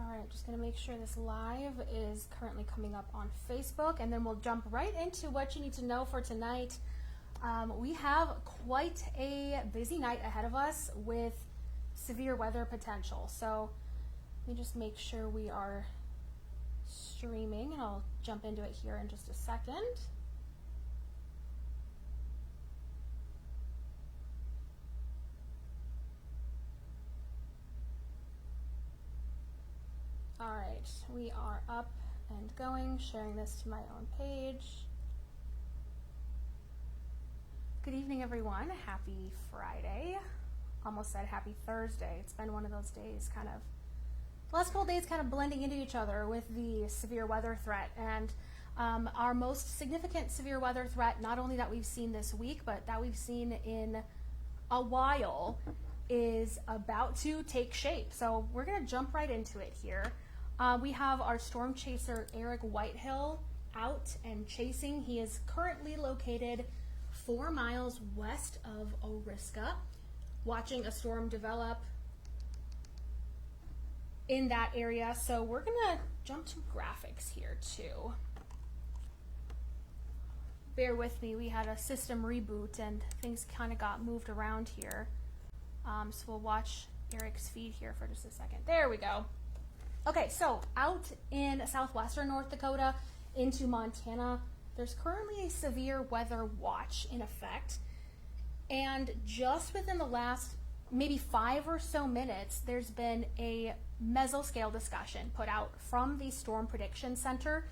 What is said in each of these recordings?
All right, just going to make sure this live is currently coming up on Facebook, and then we'll jump right into what you need to know for tonight. We have quite a busy night ahead of us with severe weather potential. So let me just make sure we are streaming, and I'll jump into it here in just a second. All right, we are up and going, sharing this to my own page. Good evening, everyone. Happy Friday. Almost said happy Thursday. It's been one of those days, the last couple days kind of blending into each other with the severe weather threat. And our most significant severe weather threat, not only that we've seen this week, but that we've seen in a while, is about to take shape. So we're going to jump right into it here. We have our storm chaser Eric Whitehill out and chasing. He is currently located 4 miles west of Oriska, watching a storm develop in that area. So we're gonna jump to graphics here too. Bear with me, we had a system reboot and things kind of got moved around here. So we'll watch Eric's feed here for just a second. There we go. Okay, so out in southwestern North Dakota into Montana, there's currently a severe weather watch in effect. And just within the last maybe 5 or so minutes, there's been a mesoscale discussion put out from the Storm Prediction Center.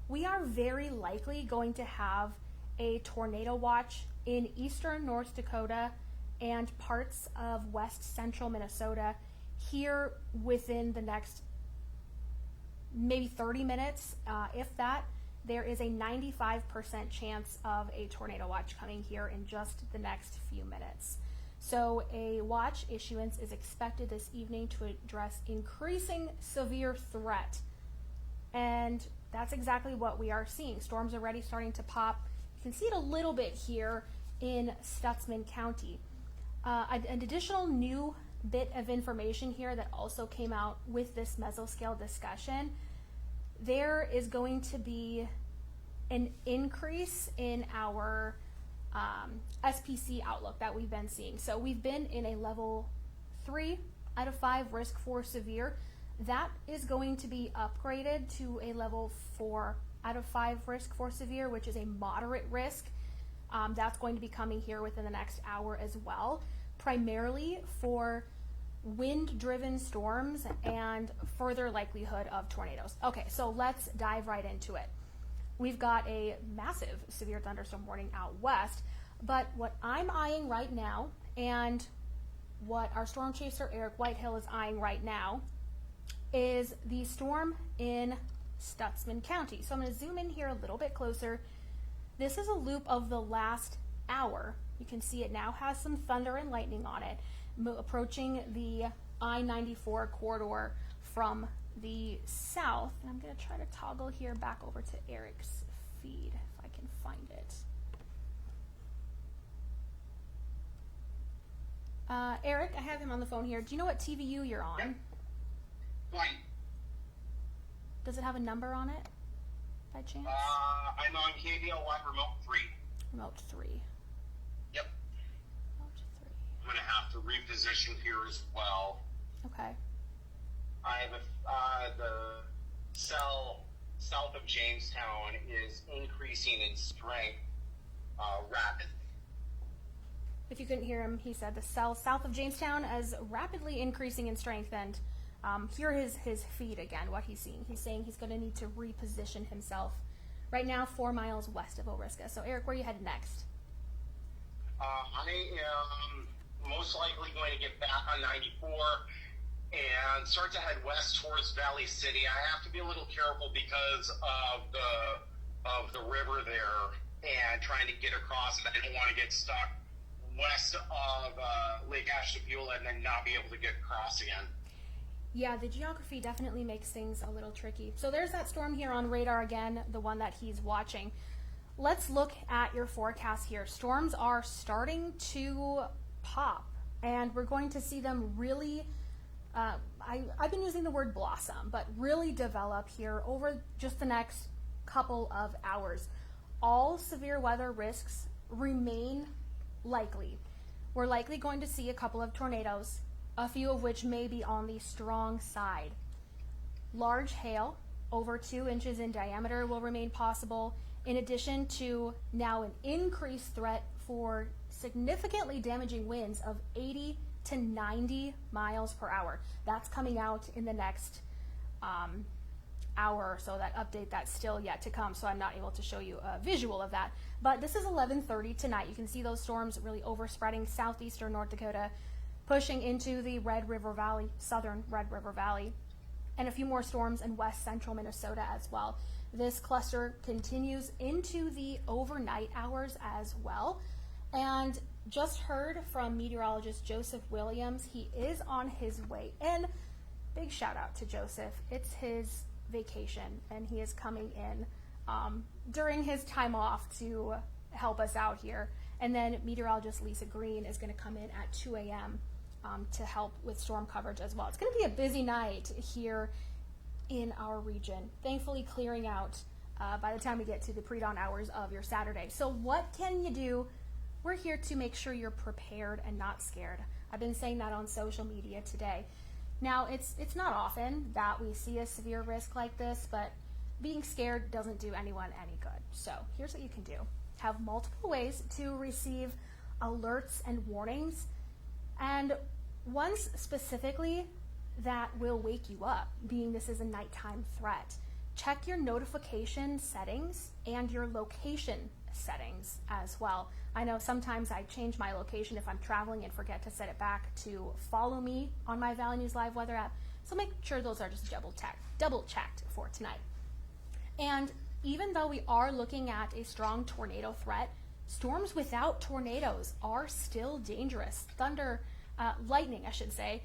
We are very likely going to have a tornado watch in eastern North Dakota and parts of west central Minnesota here within the next maybe 30 minutes, if that. There is a 95% chance of a tornado watch coming here in just the next few minutes. So a watch issuance is expected this evening to address increasing severe threat. And that's exactly what we are seeing. Storms already starting to pop. You can see it a little bit here in Stutsman County. An additional new bit of information here that also came out with this mesoscale discussion, there is going to be an increase in our SPC outlook that we've been seeing. So we've been in a level 3 out of 5 risk for severe. That is going to be upgraded to a level 4 out of 5 risk for severe, which is a moderate risk. That's going to be coming here within the next hour as well, primarily for wind-driven storms and further likelihood of tornadoes. Okay, so let's dive right into it. We've got a massive severe thunderstorm warning out west, but what I'm eyeing right now and what our storm chaser Eric Whitehill is eyeing right now is the storm in Stutsman County. So I'm going to zoom in here a little bit closer. This is a loop of the last hour. You can see it now has some thunder and lightning on it, approaching the I-94 corridor from the south. And I'm going to try to toggle here back over to Eric's feed if I can find it. Eric, I have him on the phone here. Do you know what TVU you're on? Yep. White. Does it have a number on it by chance? I'm on KVL1 remote 3. Remote 3. Yep. Remote 3. I'm going to have to reposition here as well. Okay. I have the cell south of Jamestown is increasing in strength rapidly. If you couldn't hear him, he said the cell south of Jamestown is rapidly increasing in strength, and hear his feed again, what he's seeing. He's saying he's going to need to reposition himself right now 4 miles west of Oriska. So Eric, where are you headed next? I am most likely going to get back on 94 and start to head west towards Valley City. I have to be a little careful because of the river there and trying to get across it. I don't want to get stuck west of Lake Ashtabula and then not be able to get across again. Yeah, the geography definitely makes things a little tricky. So there's that storm here on radar again, the one that he's watching. Let's look at your forecast here. Storms are starting to pop, and we're going to see them really I've been using the word blossom, but really develop here over just the next couple of hours. All severe weather risks remain likely. We're likely going to see a couple of tornadoes, a few of which may be on the strong side. Large hail, over 2 inches in diameter, will remain possible, in addition to now an increased threat for significantly damaging winds of 80 to 90 miles per hour. That's coming out in the next hour or so. That update, that's still yet to come, so I'm not able to show you a visual of that. But this is 11:30 tonight. You can see those storms really overspreading southeastern North Dakota, pushing into the Red River Valley, southern Red River Valley, and a few more storms in west central Minnesota as well. This cluster continues into the overnight hours as well. And just heard from meteorologist Joseph Williams. He is on his way in. Big shout out to Joseph. It's his vacation, and he is coming in during his time off to help us out here. And then meteorologist Lisa Green is going to come in at 2 a.m. To help with storm coverage as well. It's going to be a busy night here in our region, thankfully clearing out by the time we get to the pre-dawn hours of your Saturday. So what can you do? We're here to make sure you're prepared and not scared. I've been saying that on social media today. Now, it's not often that we see a severe risk like this, but being scared doesn't do anyone any good. So here's what you can do. Have multiple ways to receive alerts and warnings, and ones specifically that will wake you up, being this is a nighttime threat. Check your notification settings and your location settings as well. I know sometimes I change my location if I'm traveling and forget to set it back to follow me on my Valley News Live weather app. So make sure those are just double checked for tonight. And even though we are looking at a strong tornado threat, storms without tornadoes are still dangerous. Lightning, I should say,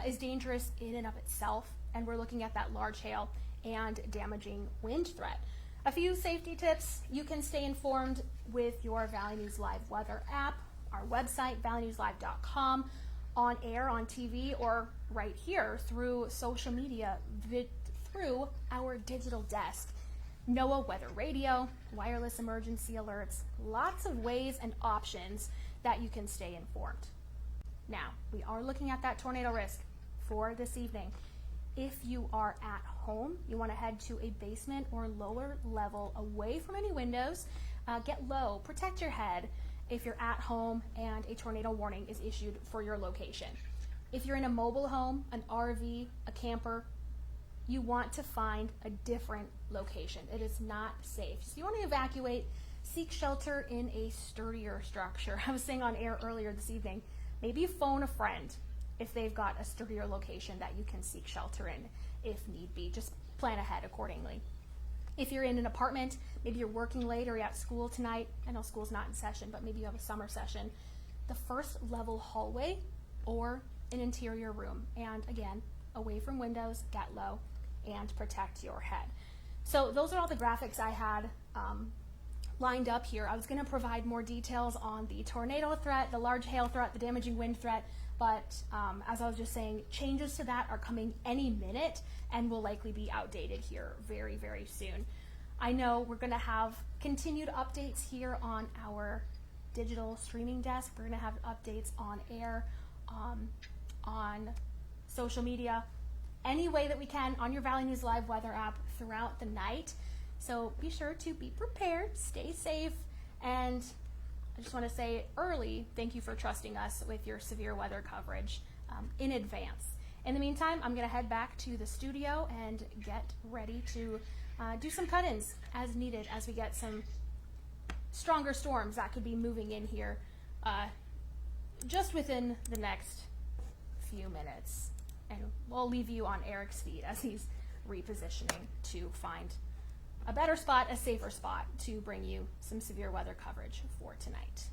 is dangerous in and of itself, and we're looking at that large hail and damaging wind threat. A few safety tips: you can stay informed with your Valley News Live weather app, our website, valleynewslive.com, on air, on TV, or right here through social media, through our digital desk. NOAA weather radio, wireless emergency alerts, lots of ways and options that you can stay informed. Now, we are looking at that tornado risk for this evening. If you are at home, you want to head to a basement or lower level away from any windows. Get low, protect your head if you're at home and a tornado warning is issued for your location. If you're in a mobile home, an RV, a camper, you want to find a different location. It is not safe. So you want to evacuate, seek shelter in a sturdier structure. I was saying on air earlier this evening, maybe phone a friend if they've got a sturdier location that you can seek shelter in if need be. Just plan ahead accordingly. If you're in an apartment, maybe you're working late or you're at school tonight. I know school's not in session, but maybe you have a summer session. The first level hallway or an interior room. And again, away from windows, get low, and protect your head. So those are all the graphics I had lined up here. I was going to provide more details on the tornado threat, the large hail threat, the damaging wind threat, but as I was just saying, changes to that are coming any minute and will likely be outdated here very, very soon. I know we're going to have continued updates here on our digital streaming desk. We're going to have updates on air, on social media, any way that we can on your Valley News Live weather app throughout the night. So be sure to be prepared, stay safe, and I just want to say early, thank you for trusting us with your severe weather coverage in advance. In the meantime, I'm going to head back to the studio and get ready to do some cut-ins as needed as we get some stronger storms that could be moving in here just within the next few minutes. And we'll leave you on Eric's feed as he's repositioning to find a better spot, a safer spot to bring you some severe weather coverage for tonight.